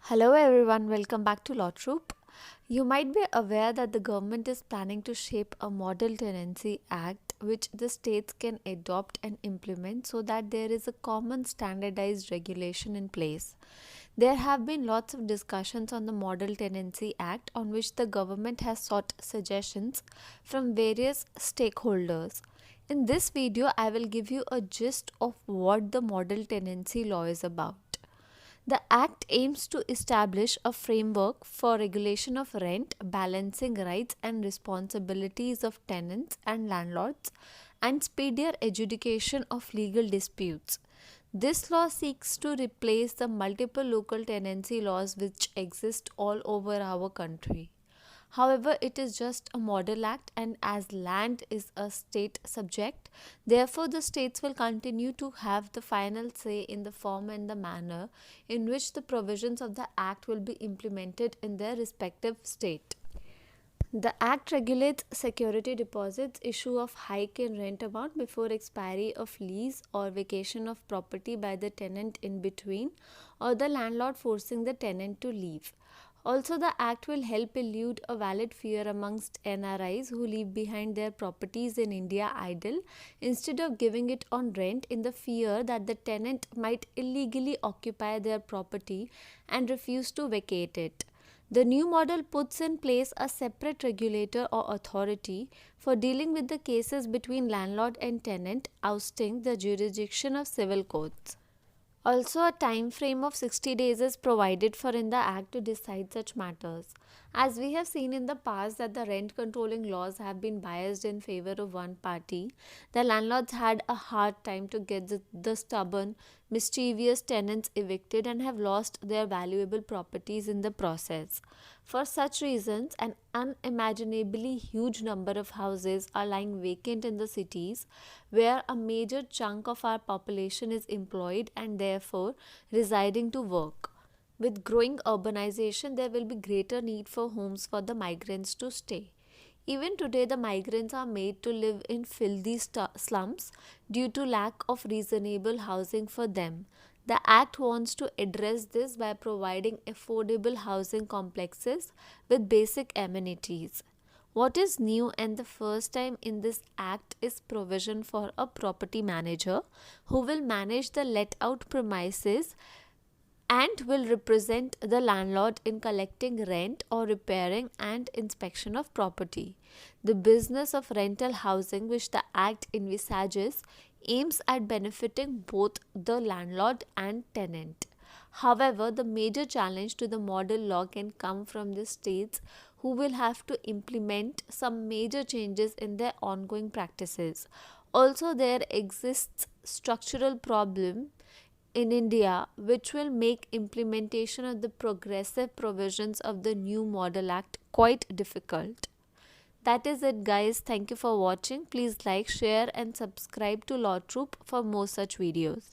Hello everyone, welcome back to Law Troop. You might be aware that the government is planning to shape a Model Tenancy Act which the states can adopt and implement so that there is a common standardized regulation in place. There have been lots of discussions on the Model Tenancy Act on which the government has sought suggestions from various stakeholders. In this video, I will give you a gist of what the Model Tenancy Law is about. The Act aims to establish a framework for regulation of rent, balancing rights and responsibilities of tenants and landlords, and speedier adjudication of legal disputes. This law seeks to replace the multiple local tenancy laws which exist all over our country. However, it is just a model act, and as land is a state subject, therefore, the states will continue to have the final say in the form and the manner in which the provisions of the act will be implemented in their respective state. The Act regulates security deposits, issue of hike in rent amount before expiry of lease or vacation of property by the tenant in between, or the landlord forcing the tenant to leave. Also, the Act will help elude a valid fear amongst NRIs who leave behind their properties in India idle instead of giving it on rent, in the fear that the tenant might illegally occupy their property and refuse to vacate it. The new model puts in place a separate regulator or authority for dealing with the cases between landlord and tenant, ousting the jurisdiction of civil courts. Also, a time frame of 60 days is provided for in the Act to decide such matters. As we have seen in the past that the rent controlling laws have been biased in favor of one party, the landlords had a hard time to get the stubborn, mischievous tenants evicted and have lost their valuable properties in the process. For such reasons, an unimaginably huge number of houses are lying vacant in the cities where a major chunk of our population is employed and therefore residing to work. With growing urbanization, there will be greater need for homes for the migrants to stay. Even today, the migrants are made to live in filthy slums due to lack of reasonable housing for them. The Act wants to address this by providing affordable housing complexes with basic amenities. What is new and the first time in this Act is provision for a property manager who will manage the let out premises and will represent the landlord in collecting rent or repairing and inspection of property. The business of rental housing, which the Act envisages, aims at benefiting both the landlord and tenant. However, the major challenge to the model law can come from the states who will have to implement some major changes in their ongoing practices. Also, there exists structural problem in India, which will make implementation of the progressive provisions of the new Model Act quite difficult. That is it, guys. Thank you for watching. Please like, share, and subscribe to Law Troop for more such videos.